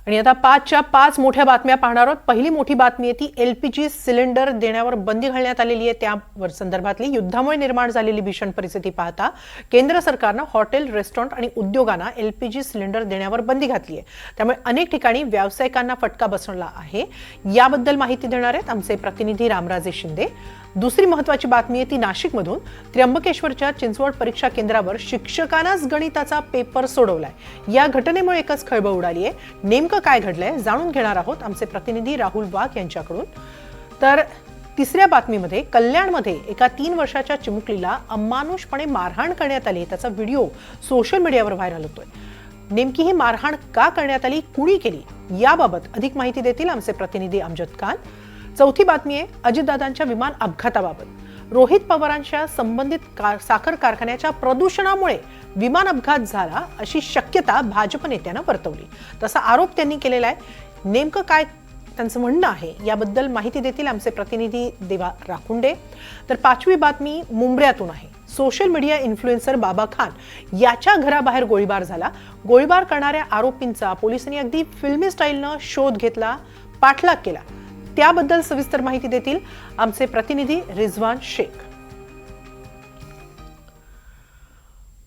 आणि आता 5च्या 5 मोठ्या बातम्या पाहणार आहोत। पहिली मोठी बातमी आहे ती एलपीजी सिलेंडर देण्यावर बंदी घालण्यात आलेली आहे। त्या संदर्भातली युद्धामुळे निर्माण झालेली भीषण परिस्थिती पाहता केंद्र सरकारने हॉटेल, रेस्टॉरंट आणि उद्योगांना एलपीजी सिलेंडर देण्यावर बंदी घातली आहे। त्यामुळे अनेक ठिकाणी व्यावसायिकांना फटका बसला आहे। याबद्दल माहिती देणार आहेत आमचे प्रतिनिधी रामराजे शिंदे। दुसरी महत्त्वाची बातमी आहे ती नाशिकमधून त्र्यंबकेश्वरच्या चिंचवड परीक्षा केंद्रावर शिक्षकांनाच गणिताचा पेपर सोडवलाय। या घटनेमुळे एकच खळबळ उडाली आहे। नेमकं काय घडलंय जाणून घेणार आहोत आमचे प्रतिनिधी राहुल वाघ यांच्याकडून। तर तिसऱ्या बातमीमध्ये कल्याणमध्ये एका 3 वर्षाच्या चिमुकलीला अमानुषपणे मारहाण करण्यात आली। त्याचा व्हिडिओ सोशल मीडियावर व्हायरल होतोय। नेमकी ही मारहाण का करण्यात आली, कुणी केली, याबाबत अधिक माहिती देतील आमचे प्रतिनिधी अमजद खान। चौथी बातमी आहे अजितदादांच्या विमान अपघाताबाबत। रोहित पवारांच्या संबंधित साखर कारखान्याच्या प्रदूषणामुळे विमान अपघात झाला अशी शक्यता भाजप नेत्यांना वर्तवली। तसा आरोप त्यांनी केलेला आहे। नेमकं काय त्यांचं म्हणणं आहे याबद्दल माहिती देतील आमचे प्रतिनिधी देवा राखुंडे। तर पाचवी बातमी मुंबऱ्यातून आहे। सोशल मीडिया इन्फ्लुएन्सर बाबा खान याच्या घराबाहेर गोळीबार झाला। गोळीबार करणाऱ्या आरोपींचा पोलिसांनी अगदी फिल्मी स्टाईलनं शोध घेतला, पाठलाग केला। त्याबद्दल सविस्तर माहिती देतील आमचे प्रतिनिधी रिजवान शेख।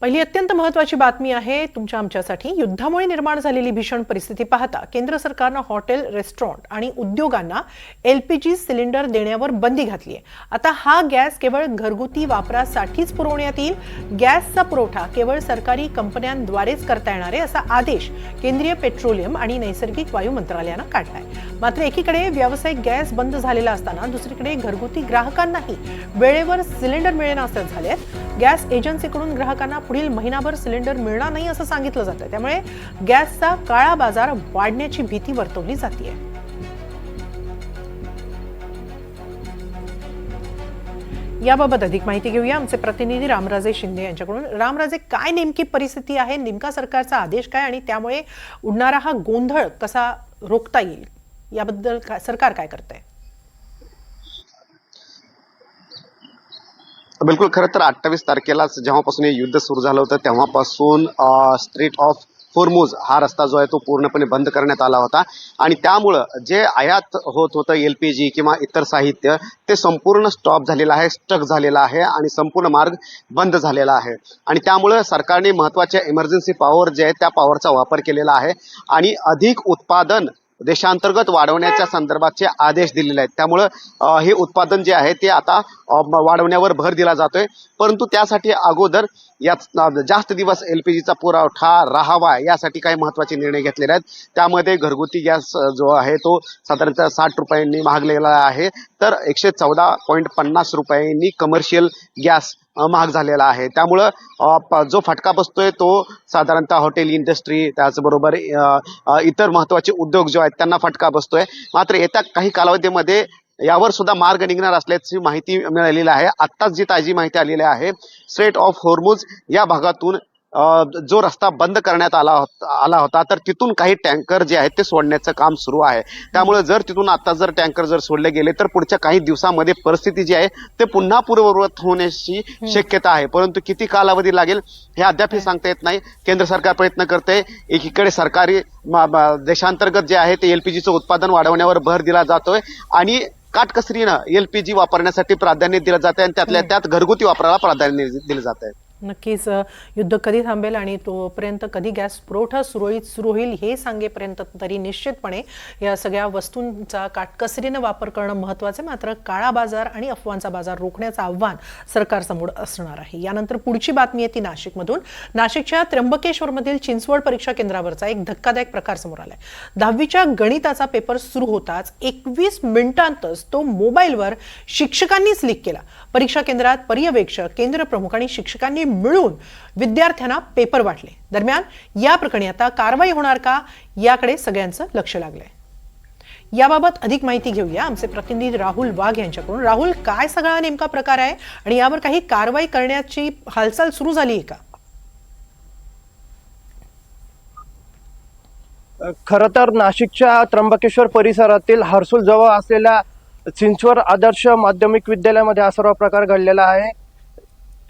पहिली अत्यंत महत्त्वाची बातमी आहे तुमच्या आमच्यासाठी। युद्धामुळे निर्माण झालेली भीषण परिस्थिती पाहता केंद्र सरकारने हॉटेल, रेस्टॉरंट आणि उद्योगांना एलपीजी सिलेंडर देण्यावर बंदी घातली आहे। आता हा गॅस केवळ घरगुती वापरासाठीच पुरवण्यात येईल। गॅसचा पुरवठा केवळ सरकारी कंपन्यांद्वारेच करता येणार आहे असा आदेश केंद्रीय पेट्रोलियम आणि नैसर्गिक वायू मंत्रालयाने काढलाय। मात्र एकीकडे व्यावसायिक गॅस बंद झालेला असताना दुसरीकडे घरगुती ग्राहकांनाही वेळेवर सिलेंडर मिळेनासे झाले। गॅस एजन्सीकडून ग्राहकांना पुढील महिनाभर सिलेंडर मिळणार नाही असं सांगितलं जातं। त्यामुळे गॅसचा काळा बाजार वाढण्याची भीती वर्तवली जाते। याबाबत अधिक माहिती घेऊया आमचे प्रतिनिधी रामराजे शिंदे यांच्याकडून। रामराजे, काय नेमकी परिस्थिती आहे, नेमका सरकारचा आदेश काय आणि त्यामुळे उडणारा हा गोंधळ कसा रोखता येईल याबद्दल सरकार काय करतंय? बिलकुल, खरं तर 28 तारखेला जेव्हापासून हे युद्ध सुरू झालं होतं तेव्हापासून स्ट्रेट ऑफ होर्मुझ हा रस्ता जो आहे तो पूर्णपणे बंद करण्यात आला होता आणि त्यामुळं जे आयात होत होतं एलपीजी किंवा इतर साहित्य ते संपूर्ण स्टॉप झालेलं आहे, स्टक झालेला आहे आणि संपूर्ण मार्ग बंद झालेला आहे। आणि त्यामुळं सरकारने महत्त्वाच्या इमर्जन्सी पॉवर जे आहे त्या पॉवरचा वापर केलेला आहे आणि अधिक उत्पादन देशांतर्गत वाढवण्याच्या संदर्भाचे आदेश दिलेले आहेत। त्यामुळं हे उत्पादन जे आहे ते आता वाढवण्यावर भर दिला जातोय। परंतु त्यासाठी अगोदर यात जास्त दिवस एलपीजीचा पुरवठा राहावा यासाठी काही महत्त्वाचे निर्णय घेतलेले आहेत। त्यामध्ये घरगुती गॅस जो आहे तो साधारणतः 60 रुपयांनी महागलेला आहे, तर 114.50 रुपयांनी कमर्शियल गॅस महाग झालेला आहे। त्यामुळं जो फटका बसतोय तो साधारणतः हॉटेल इंडस्ट्री त्याचबरोबर इतर महत्त्वाचे उद्योग जो आहेत त्यांना फटका बसतोय। मात्र येत्या काही कालावधीमध्ये यावर सुद्धा मार्ग निघणार असल्याची माहिती मिळालेली आहे। आत्ताच जी ताजी माहिती आलेली आहे, स्ट्रेट ऑफ होर्मुझ या भागातून जो रस्ता बंद करण्यात आला होता तर तिथून काही टँकर जे आहेत ते सोडण्याचं काम सुरू आहे। त्यामुळे जर तिथून आता जर टँकर जर सोडले गेले तर पुढच्या काही दिवसांमध्ये परिस्थिती जी आहे ते पुन्हा पूर्ववत होण्याची शक्यता आहे। परंतु किती कालावधी लागेल हे अद्याप सांगता येत नाही। केंद्र सरकार प्रयत्न करते, एकीकडे सरकारी देशांतर्गत जे आहे ते एलपीजीचं उत्पादन वाढवण्यावर भर दिला जातोय आणि काटकसरीनं एलपीजी वापरण्यासाठी प्राधान्य दिलं जात आहे आणि त्यातल्या त्यात घरगुती वापराला प्राधान्य दिलं जात आहे। नक्कीच युद्ध कधी थांबेल आणि तोपर्यंत कधी गॅस पुरवठा सुरळीत सुरू होईल हे सांगेपर्यंत तरी निश्चितपणे या सगळ्या वस्तूंचा काटकसरीने वापर करणं महत्त्वाचं आहे। मात्र काळा बाजार आणि अफवांचा बाजार रोखण्याचं आव्हान सरकारसमोर असणार आहे। यानंतर पुढची बातमी आहे ती नाशिकमधून। नाशिकच्या त्र्यंबकेश्वरमधील चिंचवड परीक्षा केंद्रावरचा एक धक्कादायक प्रकार समोर आलाय। 10वीच्या गणिताचा पेपर सुरू होताच 21 मिनिटांतच तो मोबाईलवर शिक्षकांनीच लीक केला। परीक्षा केंद्रात पर्यवेक्षक, केंद्र प्रमुख आणि शिक्षकांनी मिळून विद्यार्थ्यांना पेपर वाटले। दरम्यान या प्रकरणी आता कारवाई होणार का याकडे सगळ्यांचं लक्ष लागलंय। याबाबत अधिक माहिती घेऊया आमचे प्रतिनिधी राहुल वाघ यांच्याकडून। राहुल, काय सगळा नेमका प्रकार आहे आणि यावर काही कारवाई करण्याची हालचाल सुरू झाली आहे का? खरं तर नाशिकच्या त्र्यंबकेश्वर परिसरातील हर्सुल जवळ असलेल्या चिंचवड आदर्श माध्यमिक विद्यालयामध्ये हा सर्व प्रकार घडलेला आहे।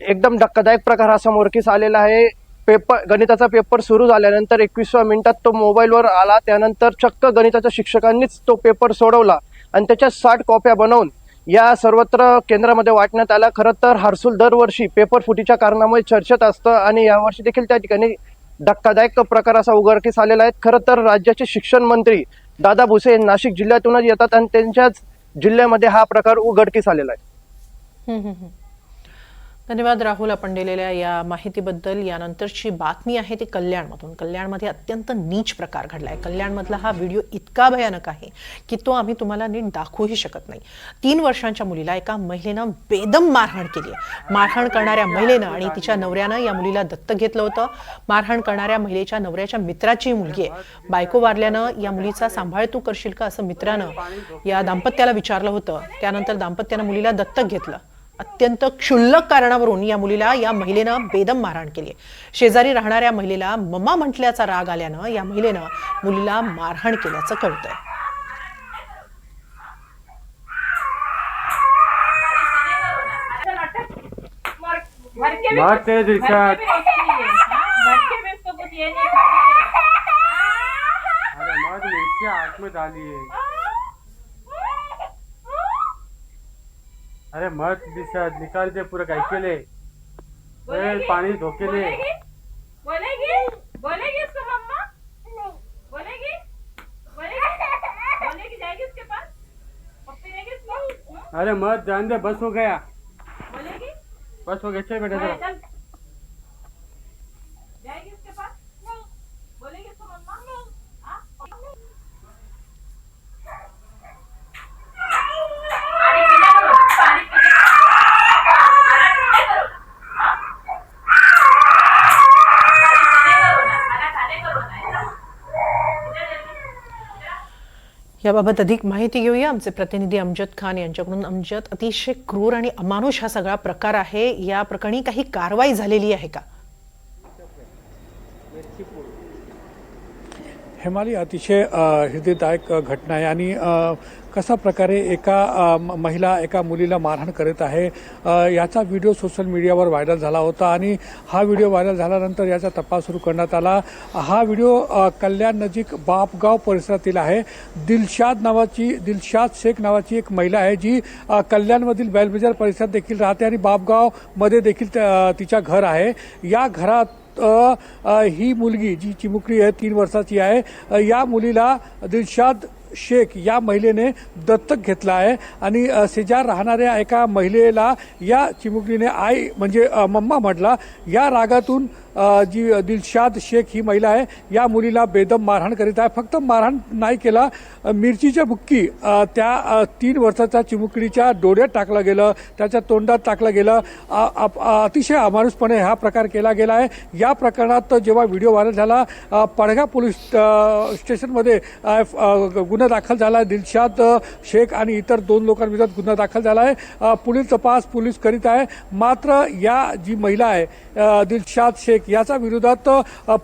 एकदम धक्कादायक प्रकार हा समोरकीस आलेला आहे। गणिताचा पेपर सुरू झाल्यानंतर 21व्या मिनिटात तो मोबाईलवर आला. त्यानंतर चक्क गणिताच्या शिक्षकांनीच तो पेपर सोडवला आणि त्याच्या 60 कॉप्या बनवून या सर्वत्र केंद्रामध्ये वाटण्यात आला. खरं तर हर्सुल दरवर्षी पेपर फुटीच्या कारणामुळे चर्चेत असतं आणि यावर्षी देखील त्या ठिकाणी धक्कादायक प्रकार असा उघडकीस आलेला आहे. खरं तर राज्याचे शिक्षण मंत्री दादा भुसे नाशिक जिल्ह्यातूनच येतात आणि त्यांच्याच जिल्ह्यामध्ये हा प्रकार उघडकीस आलेला आहे. धन्यवाद राहुल, आपण दिलेल्या या माहितीबद्दल. यानंतरची बातमी आहे ती कल्याणमधून. कल्याणमध्ये अत्यंत नीच प्रकार घडलाय. कल्याणमधला हा व्हिडिओ इतका भयानक आहे की तो आम्ही तुम्हाला नीट दाखवूही शकत नाही. 3 वर्षांच्या मुलीला एका महिलेनं बेदम मारहाण केली आहे. मारहाण करणाऱ्या महिलेनं आणि तिच्या नवऱ्यानं या मुलीला दत्तक घेतलं होतं. मारहाण करणाऱ्या महिलेच्या नवऱ्याच्या मित्राची मुलगी आहे. बायको वारल्यानं या मुलीचा सांभाळ तू करशील का असं मित्रानं या दाम्पत्याला विचारलं होतं. त्यानंतर दाम्पत्यानं मुलीला दत्तक घेतलं. अत्यंत क्षुल्लक कारणावरून या मुलीला या महिलेनं बेदम मारहाण केली. शेजारी राहणाऱ्या महिलेला मम्मा म्हटल्याचा राग आल्यानं या महिलेनं मुलीला मारहाण केल्याचं कळतंय. अरे मत दिशा निकाल दे पूरा काय केले पानी धोके ले बोलेगी इसको मम्मा बोलेगी जाएगी इसके पास पप्पी देगी इसको। अरे मत जान दे, बस हो गया, बोलेगी बस हो गया, चल बेटा चल। जाएगी इसके पास बोलेगी इसको मम्मा याबाबत अधिक माहिती घेऊया आमचे प्रतिनिधी अमजद खान यांच्याकडून. अमजद, अतिशय क्रूर आणि अमानुष हा सगळा प्रकार आहे. या प्रकरणी काही कारवाई झालेली आहे का? हेमाली, अतिशय हृदयदायक घटना आहे आणि कशा प्रकारे एका महिला एका मुलीला मारहाण करत आहे याचा व्हिडिओ सोशल मीडियावर व्हायरल झाला होता आणि हा व्हिडिओ व्हायरल झाल्यानंतर याचा तपास सुरू करण्यात आला. हा व्हिडिओ कल्याण नजीक बापगाव परिसरातील आहे. दिलशाद शेख नावाची एक महिला आहे जी कल्याणमधील बेलबजार परिसरात देखील राहते आणि बापगावमध्ये देखील तिच्या घर आहे. या घरात ही मुलगी जी चिमुकली आहे 3 वर्षाची आहे. या मुलीला दिलशाद शेख या महिलेने दत्तक घेतला आहे आणि शेजार राहणाऱ्या एका महिलेला या चिमुकलीने आई म्हणजे मम्मा म्हटला. या रागातून जी दिलशाद शेख ही महिला आहे या मुलीला बेदम मारहाण करीत आहे. फक्त मारहाण नाही केला, मिरचीच्या बुक्की त्या 3 वर्षाच्या चिमुकलीच्या डोळ्यात टाकलं गेलं, त्याच्या तोंडात टाकलं गेलं. अतिशय अमानुषपणे हा प्रकार केला गेला आहे. या प्रकरणात जेव्हा व्हिडिओ व्हायरल झाला पडघा पोलीस स्टेशनमध्ये गुन्हा दाखल झाला आहे. दिलशाद शेख आणि इतर 2 लोकांविरोधात गुन्हा दाखल झाला आहे. पुढील तपास पोलीस करीत आहे. मात्र या जी महिला आहे दिलशाद शेख याच्या विरोधात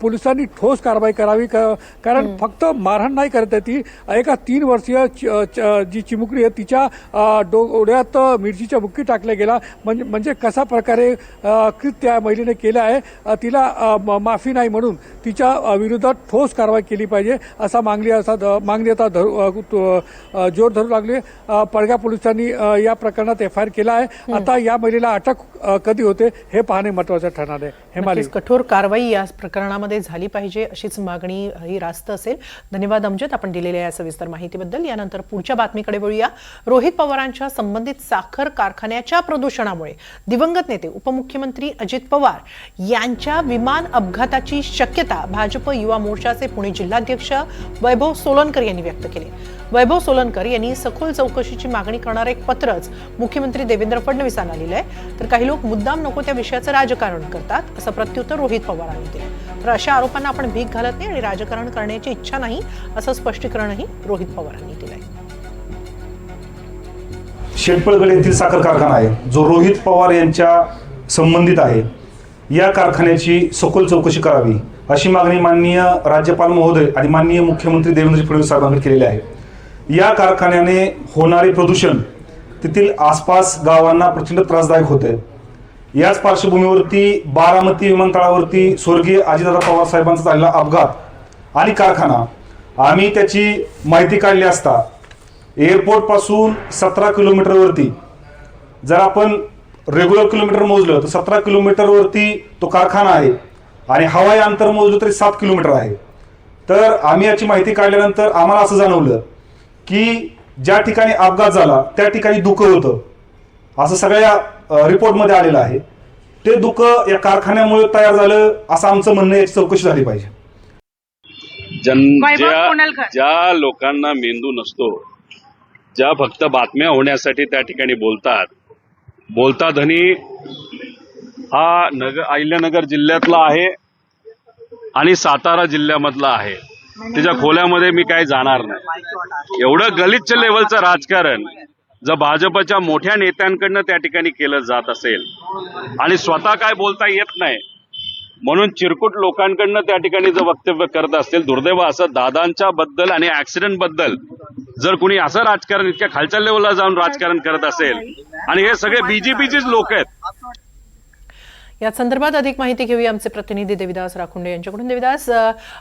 पोलिसांनी ठोस कारवाई करावी, कारण फक्त मारहाण नाही करत आहे. ती एका 3 वर्षीय जी चिमुकली आहे तिच्या डोळ्यात मिरचीच्या बुक्की टाकल्या गेला. म्हणजे कशा प्रकारे कृत्य महिलेने केलं आहे. तिला माफी नाही म्हणून तिच्या विरोधात ठोस कारवाई केली पाहिजे असा मागणी आता जोर धरू लागले. पडघा पोलिसांनी या प्रकरणात FIR केला आहे. आता या महिलेला अटक कधी होते हे पाहणे महत्त्वाचं ठरणार आहे. हेमाली, कठोर कारवाई या प्रकरणामध्ये झाली पाहिजे अशीच मागणी ही रास्त असेल. धन्यवाद अमजद, आपण दिलेल्या या सविस्तर माहितीबद्दल. यानंतर पुढच्या बातमीकडे वळूया. रोहित पवारांच्या संबंधित साखर कारखान्याच्या प्रदूषणामुळे दिवंगत नेते उपमुख्यमंत्री अजित पवार यांच्या विमान अपघाताची शक्यता भाजप युवा मोर्चाचे पुणे जिल्हाध्यक्ष वैभव सोलनकर यांनी व्यक्त केली. वैभव सोलनकर यांनी सखोल चौकशीची मागणी करणारं एक पत्रच मुख्यमंत्री देवेंद्र फडणवीसांना लिहिलंय. तर काही लोक मुद्दाम नको त्या विषयाचं राजकारण करतात असं प्रत्युत्तर रोहित पवारांनी दिलं. तर अशा आरोपांना आपण भीक घालत नाही आणि राजकारण करण्याची इच्छा नाही असं स्पष्टीकरणही रोहित पवारांनी दिलंय. शेटपळगड येथील साखर कारखाना आहे जो रोहित पवार यांच्या संबंधित आहे. या कारखान्याची सखोल चौकशी करावी अशी मागणी माननीय राज्यपाल महोदय आणि माननीय मुख्यमंत्री देवेंद्र फडणवीस साहेबांकडे केलेली आहे. या कारखान्याने होणारे प्रदूषण तेथील आसपास गावांना प्रचंड त्रासदायक होते. याच पार्श्वभूमीवरती बारामती विमानतळावरती स्वर्गीय अजितदादा पवार साहेबांचा झालेला अपघात आणि कारखाना आम्ही त्याची माहिती काढली असता एअरपोर्टपासून 17 किलोमीटरवरती जर आपण रेग्युलर किलोमीटर मोजलं तर 17 किलोमीटरवरती तो कारखाना आहे आणि हवाई अंतर मोजलं तरी 7 किलोमीटर आहे. तर आम्ही याची माहिती काढल्यानंतर आम्हाला असं जाणवलं की ज्या ठिकाणी अपघात झाला त्या ठिकाणी धुकं होतं असं सगळ्या रिपोर्टमध्ये आलेलं आहे. ते धुकं या कारखान्यामुळे तयार झालं असं आमचं म्हणणं, याची चौकशी झाली पाहिजे. ज्या लोकांना मेंदू नसतो, ज्या फक्त बातम्या होण्यासाठी त्या ठिकाणी बोलता धनी हा अहिल्यानगर जिल्ह्यातला आहे आणि सातारा जिल्ह्यामधला आहे. त्याच्या खोल्यामध्ये मी काही जाणार नाही. एवढं गलिच्छ लेवलचं राजकारण जर भाजपच्या मोठ्या नेत्यांकडनं त्या ठिकाणी केलं जात असेल आणि स्वतः काय बोलता येत नाही म्हणून चिरकुट लोकांकडनं त्या ठिकाणी जर वक्तव्य करत असतील, दुर्दैव असं दादांच्या बद्दल आणि ऍक्सिडेंट बद्दल जर कुणी असं राजकारण इतक्या खालच्या लेवलला जाऊन राजकारण करत असेल आणि हे सगळे बीजेपीचेच लोक आहेत. या संदर्भात अधिक माहिती घेऊया आमचे प्रतिनिधी देविदास राखुंडे यांच्याकडून. देविदास,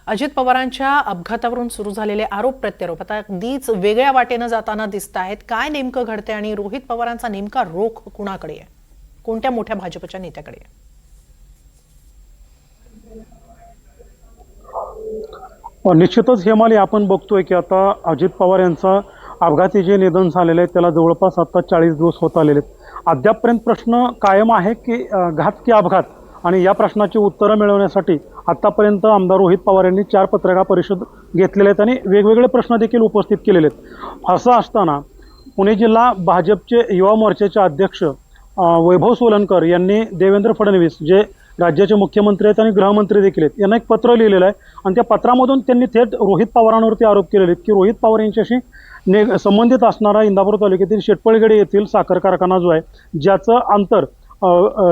अजित पवारांच्या अपघातावरून सुरू झालेले आरोप प्रत्यारोप आता अगदीच वेगळ्या वाटेनं जाताना दिसत आहेत. काय नेमकं घडतंय आणि रोहित पवारांचा नेमका रोख कुणाकडे आहे, कोणत्या मोठ्या भाजपच्या नेत्याकडे आहे? निश्चितच हेमाली, आपण बघतोय की आता अजित पवार यांचा अपघाती जे निधन झालेलं आहे त्याला जवळपास आता 40 दिवस होत आलेले आहेत. अद्यापपर्यंत प्रश्न कायम आहे की घात की अपघात, आणि या प्रश्नाची उत्तरं मिळवण्यासाठी आतापर्यंत आमदार रोहित पवार यांनी 4 पत्रकार परिषद घेतलेले आहेत आणि वेगवेगळे प्रश्न देखील उपस्थित केलेले आहेत. असं असताना पुणे जिल्हा भाजपचे युवा मोर्चाचे अध्यक्ष वैभव सोलनकर यांनी देवेंद्र फडणवीस, जे राज्याचे मुख्यमंत्री आहेत आणि गृहमंत्री देखील आहेत, यांना एक पत्र लिहिलेलं आहे आणि त्या पत्रामधून त्यांनी थेट रोहित पवारांवरती आरोप केलेले आहेत की रोहित पवार यांच्याशी संबंधित असणारा इंदापूर तालुक्यातील शेटपळगडे येथील साखर कारखाना जो आहे, ज्याचं अंतर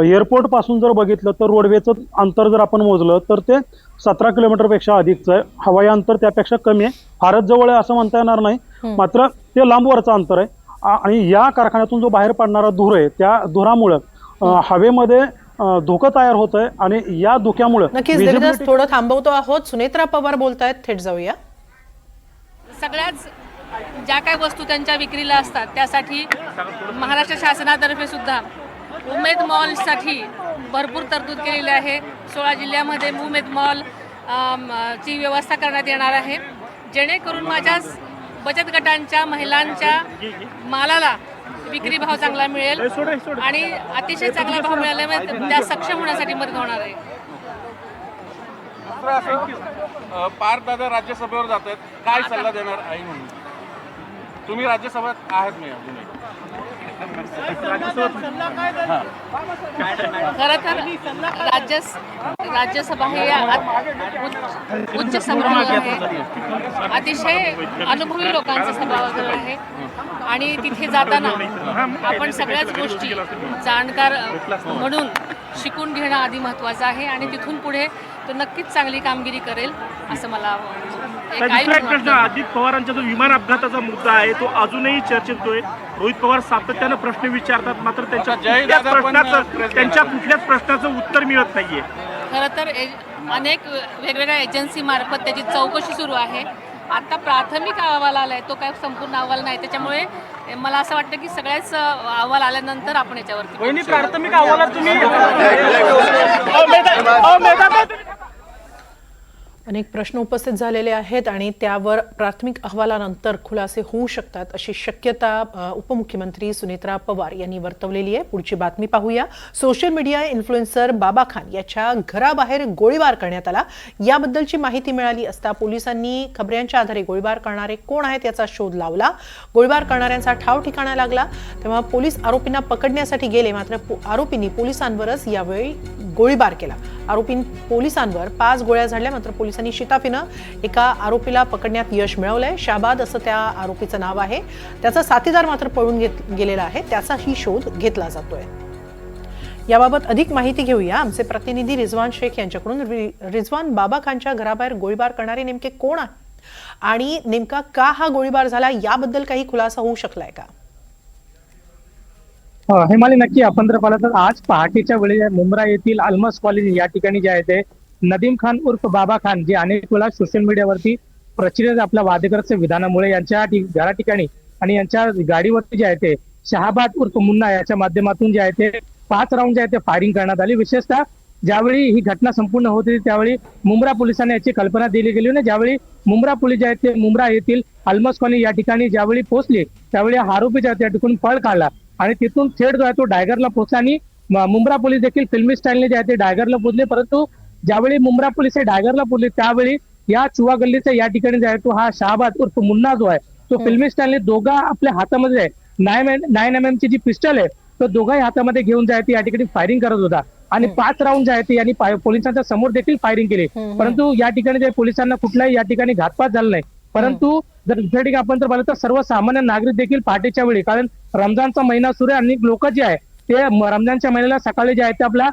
एअरपोर्टपासून जर बघितलं तर रोडवेचं अंतर जर आपण मोजलं तर ते 17 किलोमीटरपेक्षा अधिकचं आहे. हवाई अंतर त्यापेक्षा कमी आहे, फारच जवळ आहे असं म्हणता येणार नाही, मात्र ते लांबवरचं अंतर आहे. आणि या कारखान्यातून जो बाहेर पडणारा धूर आहे त्या धुरामुळं हवेमध्ये धुकं तयार होत आहे आणि या धुक्यामुळे नक्कीच देविदास, थोडं थांबवतो आहोत. सुनेत्रा पवार बोलतायत, थेट जाऊया. सगळ्याच ज्या काही वस्तू त्यांच्या विक्रीला असतात त्यासाठी महाराष्ट्र शासनातर्फे सुद्धा उमेद मॉलसाठी भरपूर तरतूद केलेली आहे. 16 जिल्ह्यामध्ये उमेद मॉल ची व्यवस्था करण्यात येणार आहे, जेणेकरून माझ्या बचत गटांच्या महिलांच्या मालाला विक्री भाव चांगला मिळेल आणि अतिशय चांगला भाव मिळाल्यामुळे त्या सक्षम होण्यासाठी मदत होणार आहे. पार्थ दादा राज्यसभेवर जात आहेत, काय सल्ला देणार आई म्हणून? तुम्ही राज्यसभेत आहात नाही अजूनही. खरं तर राज्यसभा हे उच्च सभागृह आहे, अतिशय अनुभवी लोकांचं सभागृह आहे आणि तिथे जाताना आपण सगळ्याच गोष्टी जाणकार म्हणून शिकून घेणं आधी महत्त्वाचं आहे आणि तिथून पुढे तो नक्कीच चांगली कामगिरी करेल असं मला प्रश्न. अजित पवारांचा जो विमान अपघाताचा मुद्दा आहे तो अजूनही चर्चेत होतोय. रोहित पवार सातत्यानं प्रश्न विचारतात, मात्र त्यांच्या कुठल्याच प्रश्नाचं उत्तर मिळत नाहीये. खरं तर अनेक वेगवेगळ्या एजन्सी मार्फत त्याची चौकशी सुरू आहे. आता प्राथमिक अहवाल आलाय, तो काय संपूर्ण अहवाल नाही, त्याच्यामुळे मला असं वाटतं की सगळ्याच अहवाल आल्यानंतर आपण याच्यावरती प्राथमिक अहवालात तुम्ही अनेक प्रश्न उपस्थित झालेले आहेत आणि त्यावर प्राथमिक अहवालानंतर खुलासे होऊ शकतात अशी शक्यता उपमुख्यमंत्री सुनेत्रा पवार यांनी वर्तवलेली आहे. पुढची बातमी पाहूया. सोशल मीडिया इन्फ्लुएन्सर बाबा खान याच्या घराबाहेर गोळीबार करण्यात आला. याबद्दलची माहिती मिळाली असता पोलिसांनी खबऱ्यांच्या आधारे गोळीबार करणारे कोण आहेत याचा शोध लावला. गोळीबार करणाऱ्यांचा ठाव ठिकाणा लागला तेव्हा पोलीस आरोपींना पकडण्यासाठी गेले, मात्र आरोपींनी पोलिसांवरच यावेळी गोळीबार केला. पोलिसांवर 5 गोळ्या झाडल्या, मात्र पोलिसांनी शिताफीनं एका आरोपीला पकडण्यात यश मिळवलंय. शाबाद असं त्या आरोपीचं नाव आहे. त्याचा साथीदार मात्र पळून गेलेला आहे, त्याचाही शोध घेतला जातोय. याबाबत अधिक माहिती घेऊया आमचे प्रतिनिधी रिजवान शेख यांच्याकडून. रिजवान, बाबा खानच्या घराबाहेर गोळीबार करणारे नेमके कोण आहेत आणि नेमका का हा गोळीबार झाला याबद्दल काही खुलासा होऊ शकलाय का? हेमाली, नक्की आपण जर पाहिलं तर आज पहाटेच्या वेळी मुंब्रा येथील आल्मस कॉलेज या ठिकाणी जे आहे ते नदीम खान उर्फ बाबा खान, जे अनेक वेळा सोशल मीडियावरती प्रचलित आपल्या वादग्रस्त विधानामुळे यांच्या घरा ठिकाणी आणि यांच्या गाडीवरती जे आहे ते शहाबाद उर्फ मुन्ना याच्या माध्यमातून जे आहे ते 5 राऊंड जे आहे ते फायरिंग करण्यात आली. विशेषतः ज्यावेळी ही घटना संपूर्ण होती त्यावेळी मुंब्रा पोलिसांना याची कल्पना दिली गेली आणि ज्यावेळी मुंब्रा पोलीस जे आहेत ते मुंब्रा येथील आल्मस कॉलनी या ठिकाणी ज्यावेळी पोहोचले त्यावेळी हा आरोपी जे आहे त्या ठिकाणी पळ काढला आणि तिथून थेट जो आहे तो डायगरला पोहोचला आणि मुंब्रा पोलीस देखील फिल्मी स्टाईलने जे आहे ते डायगरला पोहोचले. परंतु ज्यावेळी मुंब्रा पोलीस हे डायगरला पोहोचले त्यावेळी या चुवा गल्लीचा या ठिकाणी जे आहे तो हा शहाबाद उर्फ मुन्ना जो आहे तो फिल्मी स्टाईलने दोघा आपल्या हातामध्ये आहे 9 mm ची जी पिस्टल आहे तो दोघाही हातामध्ये घेऊन जाय या ठिकाणी फायरिंग करत होता आणि 5 राऊंड जे आहे ते यांनी पोलिसांच्या समोर देखील फायरिंग केली. परंतु या ठिकाणी जे पोलिसांना कुठलाही या ठिकाणी घातपात झाला नाही. परंतु जर दुसऱ्या ठिकाणी आपण जर पाहिलं तर सर्वसामान्य नागरिक देखील पहाटेच्या वेळी, कारण रमजानचा महिना सुरू आहे, अनेक लोक जे आहे ते रमजानच्या महिन्याला सकाळी जे आहे ते आपला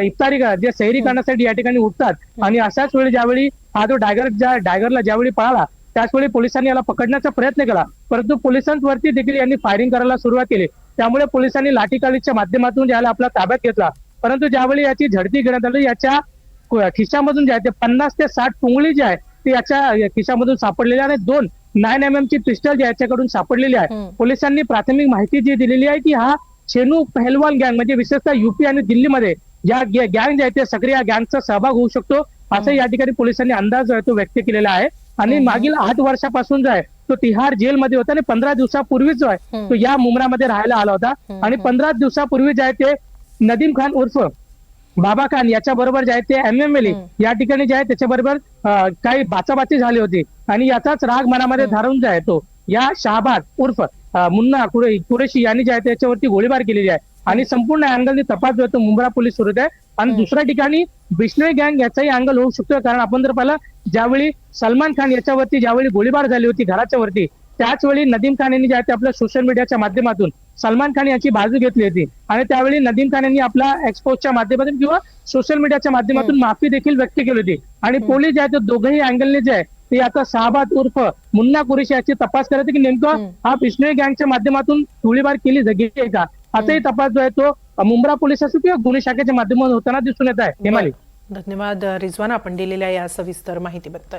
इफ्तारी जे सैरी करण्यासाठी या ठिकाणी उठतात आणि अशाच वेळी ज्यावेळी हा जो डायगरला ज्यावेळी पळाला त्याचवेळी पोलिसांनी याला पकडण्याचा प्रयत्न केला. परंतु पोलिसांवरती देखील यांनी फायरिंग करायला सुरुवात केली. त्यामुळे पोलिसांनी लाठीकाठीच्या माध्यमातून याला आपल्या ताब्यात घेतला. परंतु ज्यावेळी याची झडती घेण्यात आली याच्या खिशामधून जे आहे ते 50 ते 60 पुंगळी जी आहे ती याच्या खिशामधून सापडलेली आहे आणि 2 9 mm ची पिस्टल जी याच्याकडून सापडलेली आहे. पोलिसांनी प्राथमिक माहिती जी दिलेली आहे की हा छेनू पहलवान गँग म्हणजे विशेषतः युपी आणि दिल्लीमध्ये या गँग जे आहे ते सक्रिय गँगचा सहभाग होऊ शकतो असं या ठिकाणी पोलिसांनी अंदाज तो व्यक्त केलेला आहे. आणि मागील 8 वर्षापासून जो आहे तो तिहार जेलमध्ये होता आणि 15 दिवसापूर्वी जो आहे तो या मुंब्रामध्ये राहायला आला होता आणि 15 दिवसापूर्वी जे आहे ते नदीम खान उर्फ बाबा खान याच्या बरोबर जे आहे ते MMLE या ठिकाणी जे आहे त्याच्याबरोबर काही बाचाबाची झाली होती आणि याचाच राग मनामध्ये धरून जे आहे तो या शहाबाद उर्फ मुन्ना कुरेशी यांनी जे आहे त्याच्यावरती गोळीबार केलेली आहे आणि संपूर्ण अँगलने तपास जो आहे तो मुंब्रा पोलीस सुरू आहे. आणि दुसऱ्या ठिकाणी बिश्नोई गँग याचाही अँगल होऊ शकतो, कारण आपण जर पाहिलं ज्यावेळी सलमान खान याच्यावरती ज्यावेळी गोळीबार झाली होती घराच्या वरती त्याच वेळी नदीम खान यांनी जे आहे ते आपल्या सोशल मीडियाच्या माध्यमातून सलमान खान यांची बाजू घेतली होती आणि त्यावेळी नदीम खान यांनी आपल्या एक्सपोजच्या माध्यमातून किंवा सोशल मीडियाच्या माध्यमातून माफी देखील व्यक्त केली होती. आणि पोलीस जे आहे ते दोघंही अँगलने जे आहे ते आता शहाबाद उर्फ मुन्ना कुरेशी याची तपास करत की नेमकं हा बिश्नोई गँगच्या माध्यमातून गोळीबार केली गेली का असाही तपास जो आहे तो मुंब्रा पोलीस असो किंवा गुन्हे शाखेच्या माध्यमातून होताना दिसून येत आहे. हेमाली, धन्यवाद रिजवान आपण दिलेल्या या सविस्तर माहितीबद्दल.